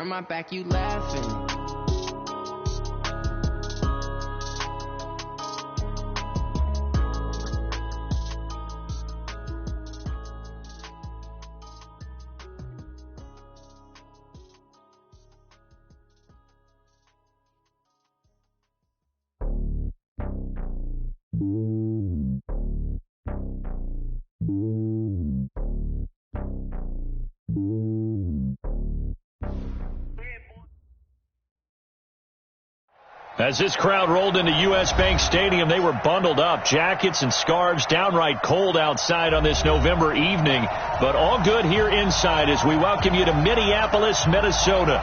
Behind my back, you laughing. As this crowd rolled into U.S. Bank Stadium, they were bundled up, jackets and scarves, downright cold outside on this November evening, but all good here inside as we welcome you to Minneapolis, Minnesota.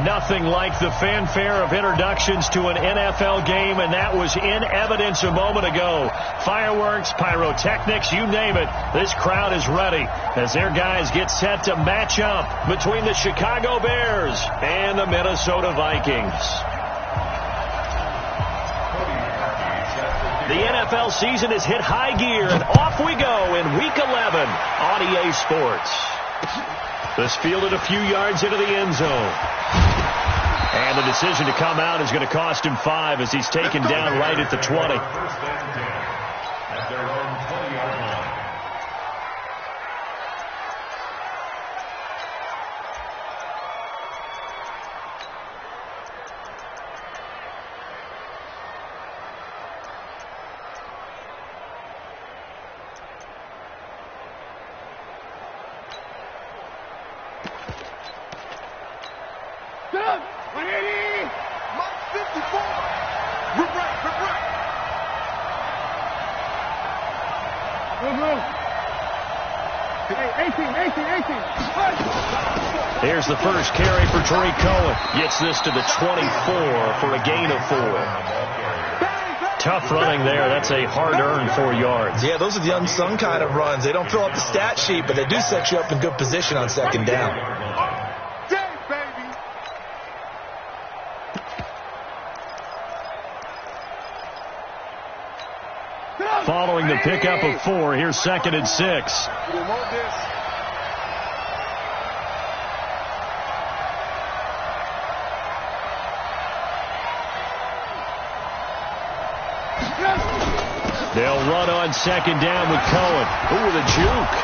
Nothing like the fanfare of introductions to an NFL game, and that was in evidence a moment ago. Fireworks, pyrotechnics, you name it. This crowd is ready as their guys get set to match up between the Chicago Bears and the Minnesota Vikings. The NFL season has hit high gear, and off we go in Week 11 on EA Sports. This fielded a few yards into the end zone. And the decision to come out is going to cost him 5 as he's taken down right at the 20. At their own 20-yard line. Here's the first carry for Tariq Cohen. Gets this to the 24 for a gain of 4. Tough running there. That's a hard-earned 4 yards. Yeah, those are the unsung kind of runs. They don't fill up the stat sheet, but they do set you up in good position on second down. Following the pickup of 4, here's 2nd and 6. They'll run on 2nd down with Cohen. Ooh, the juke.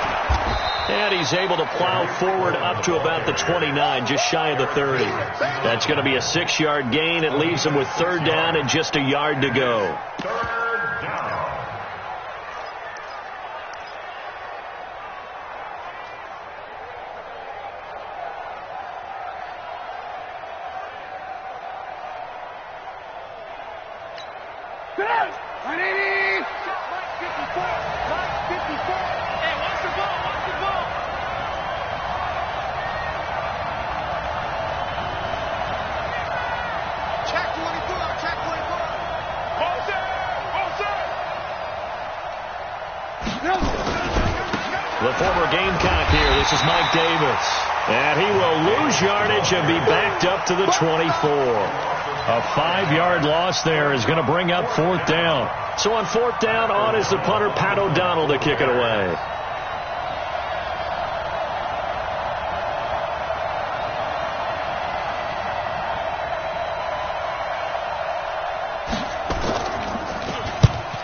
And he's able to plow forward up to about the 29, just shy of the 30. That's going to be a 6-yard gain. It leaves him with 3rd down and just a yard to go. 3rd down. The former Gamecock here. This is Mike Davis. And he will lose yardage and be backed up to the 24. A 5-yard loss there is going to bring up 4th down. So on 4th down, on is the punter, Pat O'Donnell, to kick it away.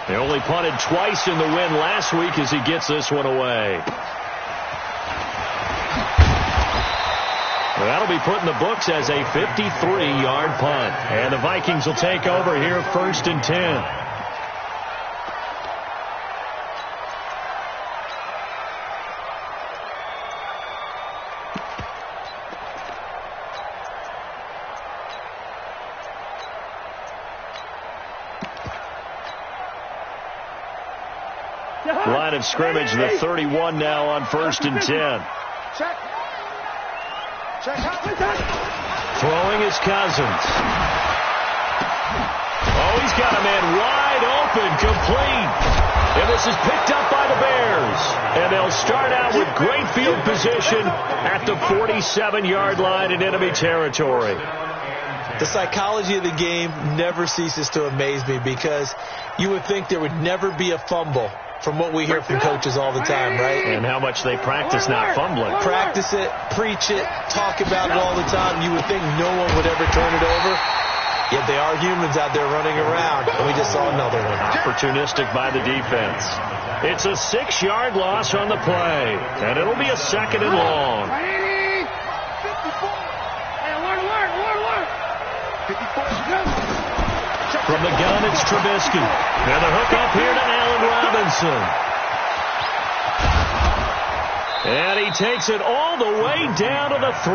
They only punted twice in the win last week as he gets this one away. Well, that'll be put in the books as a 53-yard punt. And the Vikings will take over here 1st and 10. Line of scrimmage, the 31 now on 1st and 10. Throwing is Cousins. Oh, he's got a man wide open, complete. And this is picked up by the Bears. And they'll start out with great field position at the 47-yard line in enemy territory. The psychology of the game never ceases to amaze me because you would think there would never be a fumble from what we hear from coaches all the time, right? And how much they practice not fumbling. Practice it, preach it, talk about it all the time. You would think no one would ever turn it over. Yet they are humans out there running around, and we just saw another one. Opportunistic by the defense. It's a 6-yard loss on the play, and it'll be a 2nd and long. From the gun, it's Trubisky. And the hook up here to Allen Robinson. And he takes it all the way down to the 3.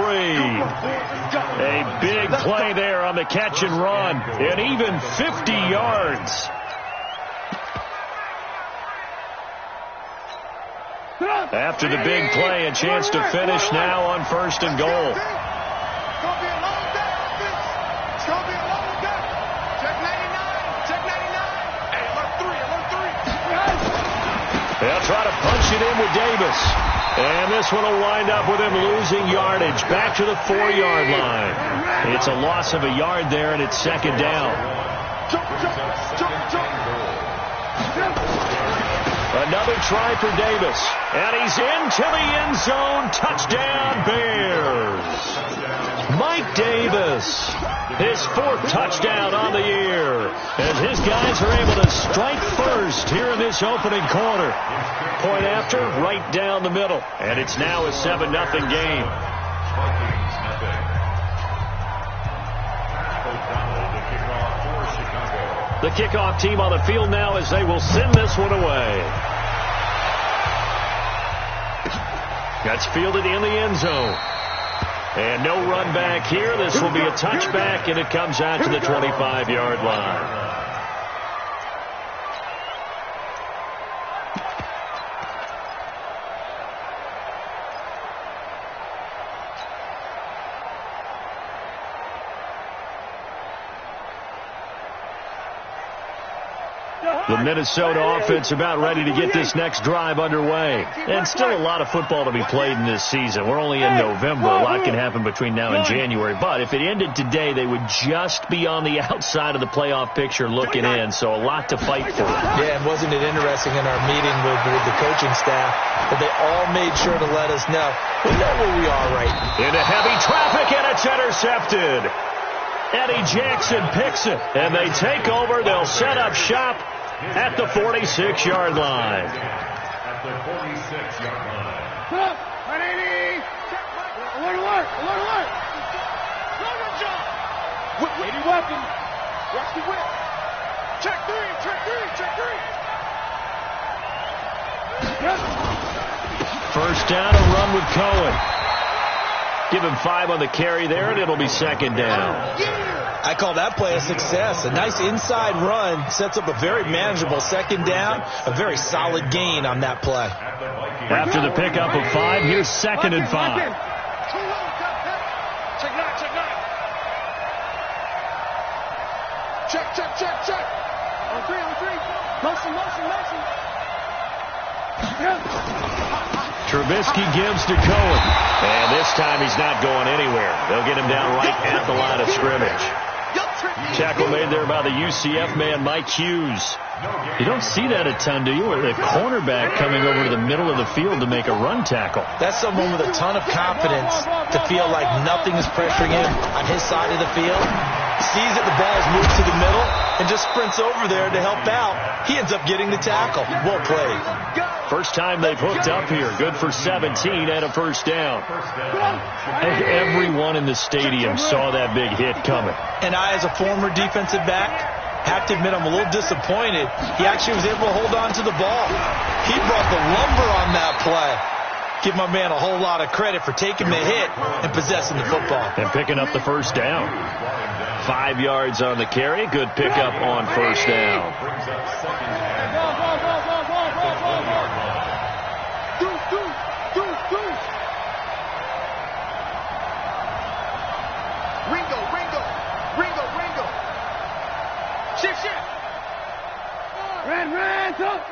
A big play there on the catch and run. And even 50 yards. After the big play, a chance to finish now on 1st and goal. They'll try to punch it in with Davis. And this one will wind up with him losing yardage. Back to the 4-yard line. It's a loss of a yard there, and it's 2nd down. Another try for Davis. And he's into the end zone. Touchdown, Bears. Mike Davis. His 4th touchdown on the year. As his guys are able to strike first here in this opening quarter. Point after, right down the middle. And it's now a 7-0 game. The kickoff team on the field now as they will send this one away. That's fielded in the end zone. And no run back here. This will be a touchback, and it comes out to the 25-yard line. The Minnesota offense about ready to get this next drive underway. And still a lot of football to be played in this season. We're only in November. A lot can happen between now and January. But if it ended today, they would just be on the outside of the playoff picture looking in. So a lot to fight for. Yeah, and wasn't it interesting in our meeting with the coaching staff that they all made sure to let us know. We know where we are right now. Into heavy traffic, and it's intercepted. Eddie Jackson picks it, and they take over. They'll set up shop at the 46-yard line. At the 46-yard line. Up, 180. Alert, alert, alert, alert. Run, John. Whip, welcome. Watch the whip. Check 3, check 3, check 3. First down, a run with Cohen. Give him 5 on the carry there, and it'll be 2nd down. I call that play a success. A nice inside run sets up a very manageable 2nd down. A very solid gain on that play. After the pickup of 5, here's 2nd and 5. Check 9, check 9. Check. On 3. Motion. Trubisky gives to Cohen. And this time he's not going anywhere. They'll get him down right at the line of scrimmage. Tackle made there by the UCF man, Mike Hughes. You don't see that a ton, do you? Or the cornerback coming over to the middle of the field to make a run tackle. That's someone with a ton of confidence to feel like nothing is pressuring him on his side of the field. Sees that the ball's moved to the middle and just sprints over there to help out. He ends up getting the tackle. Well played. First time they've hooked up here. Good for 17 and a first down. I think everyone in the stadium saw that big hit coming. And I, as a former defensive back, have to admit I'm a little disappointed. He actually was able to hold on to the ball. He brought the lumber on that play. Give my man a whole lot of credit for taking the hit and possessing the football. And picking up the first down. 5 yards on the carry. Good pickup on first down. Ringo. Shift. Red, up.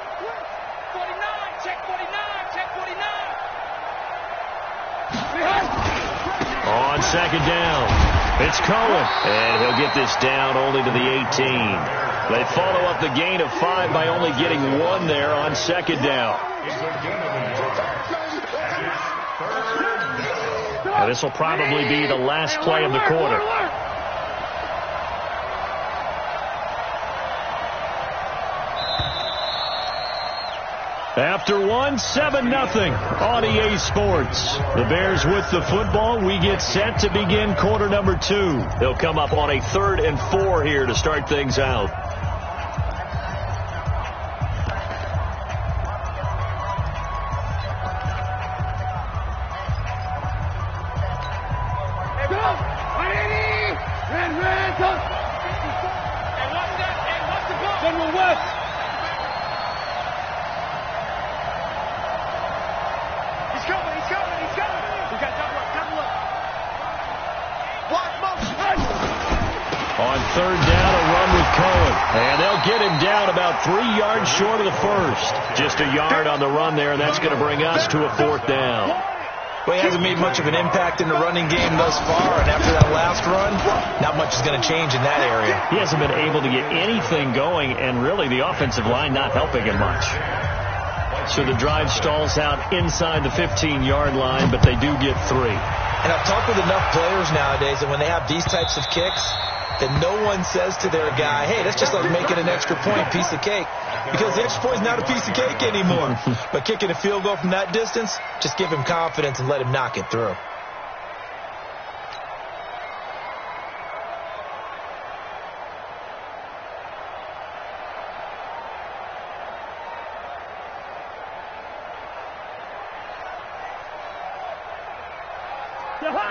49, check 49. On 2nd down, it's Cohen. And he'll get this down only to the 18. They follow up the gain of 5 by only getting 1 there on second down. And this will probably be the last play of the quarter. After 1, 7-0 on EA Sports. The Bears with the football. We get set to begin quarter number 2. They'll come up on a 3rd and 4 here to start things out. On 3rd down, a run with Cohen. And they'll get him down about 3 yards short of the first. Just a yard on the run there, and that's going to bring us to a 4th down. Well, he hasn't made much of an impact in the running game thus far, and after that last run, not much is going to change in that area. He hasn't been able to get anything going, and really the offensive line not helping him much. So the drive stalls out inside the 15-yard line, but they do get 3. And I've talked with enough players nowadays that when they have these types of kicks, that no one says to their guy, hey, that's just like making an extra point, piece of cake. Because the extra point is not a piece of cake anymore. But kicking a field goal from that distance, just give him confidence and let him knock it through.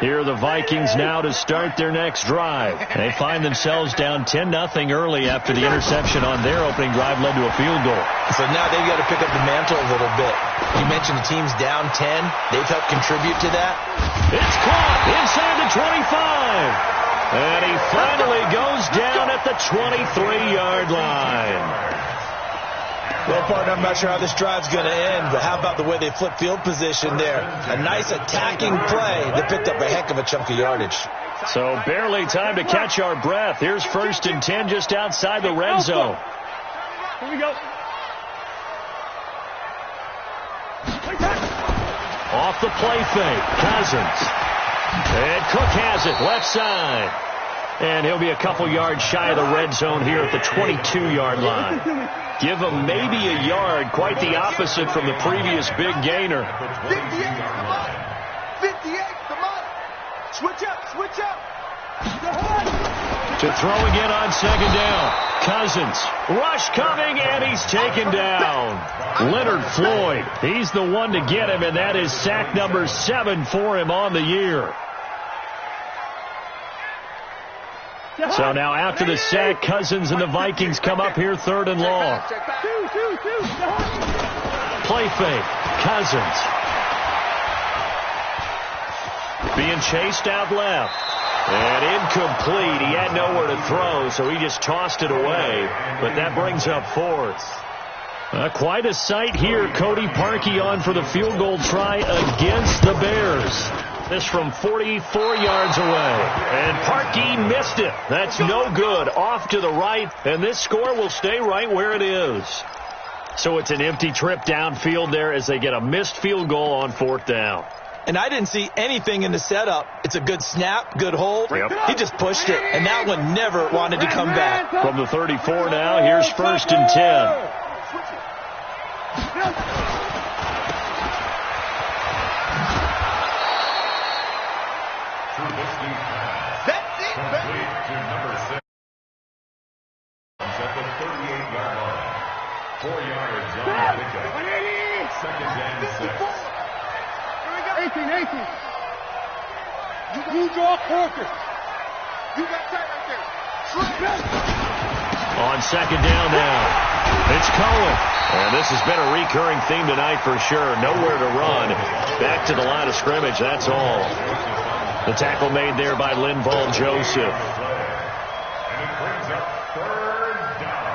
Here are the Vikings now to start their next drive. They find themselves down 10-0 early after the interception on their opening drive led to a field goal. So now they've got to pick up the mantle a little bit. You mentioned the team's down 10. They've helped contribute to that. It's caught inside the 25. And he finally goes down at the 23-yard line. Well, partner, I'm not sure how this drive's going to end, but how about the way they flip field position there? A nice attacking play that picked up a heck of a chunk of yardage. So barely time to catch our breath. Here's 1st and 10 just outside the red zone. Here we go. Off the play fake, Cousins. And Cook has it, left side. And he'll be a couple yards shy of the red zone here at the 22-yard line. Give him maybe a yard, quite the opposite from the previous big gainer. 58, come on. 58, come on. Switch up. To throw again on 2nd down. Cousins, rush coming, and he's taken down. Leonard Floyd, he's the one to get him, and that is sack number 7 for him on the year. So now after the sack, Cousins and the Vikings come up here 3rd and long. Play fake, Cousins. Being chased out left. And incomplete. He had nowhere to throw, so he just tossed it away. But that brings up 4th. Quite a sight here. Cody Parkey on for the field goal try against the Bears. This from 44 yards away. And Parkey missed it. That's no good. Off to the right. And this score will stay right where it is. So it's an empty trip downfield there as they get a missed field goal on 4th down. And I didn't see anything in the setup. It's a good snap, good hold. Yep. He just pushed it. And that one never wanted to come back. From the 34 now, here's 1st and 10. At the 38-yard line. 4 yards on the pickup. 2nd and 6. 18. You draw focus. You got that right there. On 2nd down now, it's Cohen. And this has been a recurring theme tonight for sure. Nowhere to run. Back to the line of scrimmage, that's all. The tackle made there by Linval Joseph. And it brings up 3rd down.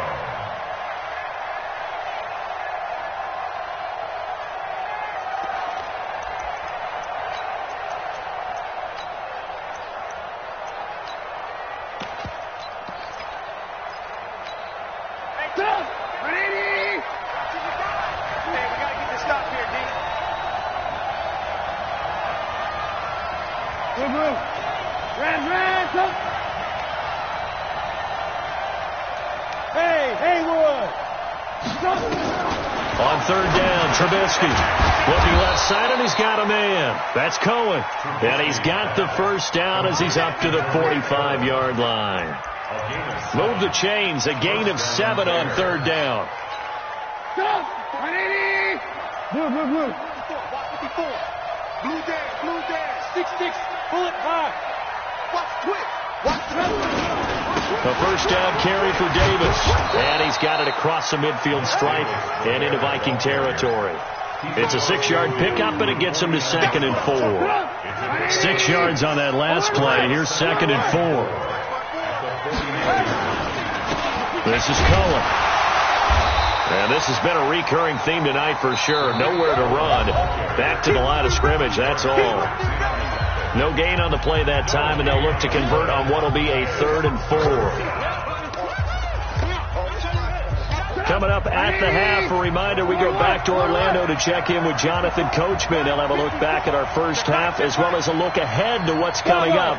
Hey, Haywood! On third down, Trubisky looking left side, and he's got a man. That's Cohen. And he's got the first down as he's up to the 45-yard line. Move the chains, a gain of 7 on third down. Blue. 54. Blue down. 6-6. Pull it high. Watch quick. A first down carry for Davis. And he's got it across the midfield stripe and into Viking territory. It's a 6-yard pickup, and it gets him to 2nd and 4. 6 yards on that last play. Here's 2nd and 4. This is Cohen. And this has been a recurring theme tonight for sure. Nowhere to run. Back to the line of scrimmage, that's all. No gain on the play that time, and they'll look to convert on what will be a 3rd and 4. Coming up at the half, a reminder, we go back to Orlando to check in with Jonathan Coachman. He'll have a look back at our first half, as well as a look ahead to what's coming up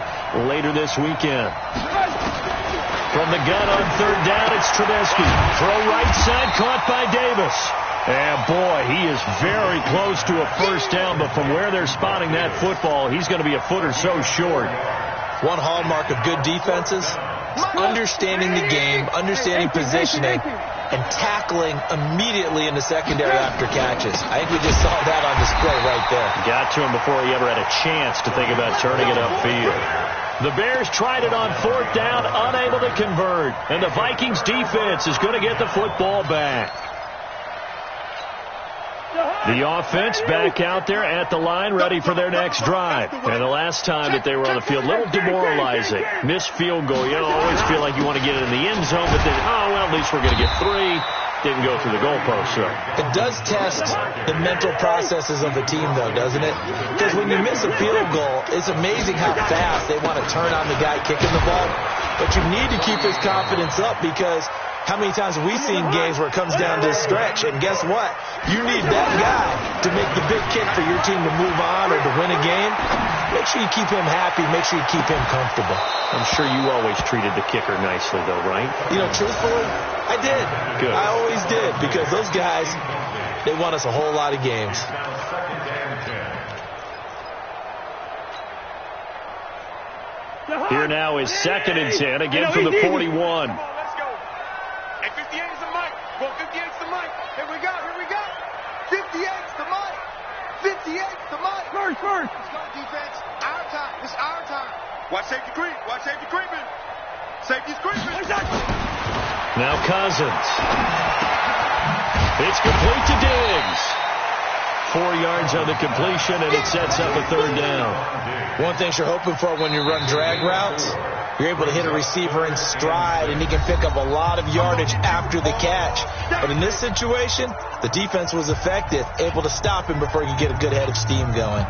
later this weekend. From the gun on third down, it's Trubisky. Throw right side, caught by Davis. And, boy, he is very close to a first down, but from where they're spotting that football, he's going to be a foot or so short. One hallmark of good defenses, understanding the game, understanding positioning, and tackling immediately in the secondary after catches. I think we just saw that on display right there. Got to him before he ever had a chance to think about turning it upfield. The Bears tried it on 4th down, unable to convert. And the Vikings defense is going to get the football back. The offense back out there at the line, ready for their next drive. And the last time that they were on the field, a little demoralizing. Missed field goal. You always feel like you want to get it in the end zone, but then, at least we're going to get 3. Didn't go through the goalpost, so. It does test the mental processes of the team, though, doesn't it? Because when you miss a field goal, it's amazing how fast they want to turn on the guy kicking the ball. But you need to keep his confidence up, because how many times have we seen games where it comes down to a stretch? And guess what? You need that guy to make the big kick for your team to move on or to win a game. Make sure you keep him happy. Make sure you keep him comfortable. I'm sure you always treated the kicker nicely, though, right? Truthfully, I did. Good. I always did, because those guys, they won us a whole lot of games. Here now is 2nd and 10, again from the 41. Let's go. Hey, 58's the mic. Well, 58's the mic. Here we go. 58's the mic. 58's the mic. First. Let's go, defense. Our time. It's our time. Watch safety creep. Creeping. Safety's creeping. Now Cousins. It's complete to Diggs. 4 yards on the completion, and it sets up a 3rd down. One thing you're hoping for when you run drag routes, you're able to hit a receiver in stride, and he can pick up a lot of yardage after the catch. But in this situation, the defense was effective, able to stop him before he could get a good head of steam going.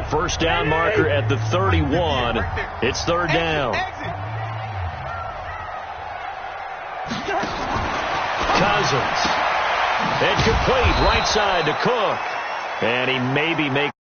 First down marker at the 31. It's 3rd down. Cousins. Incomplete. Right side to Cook. And he maybe makes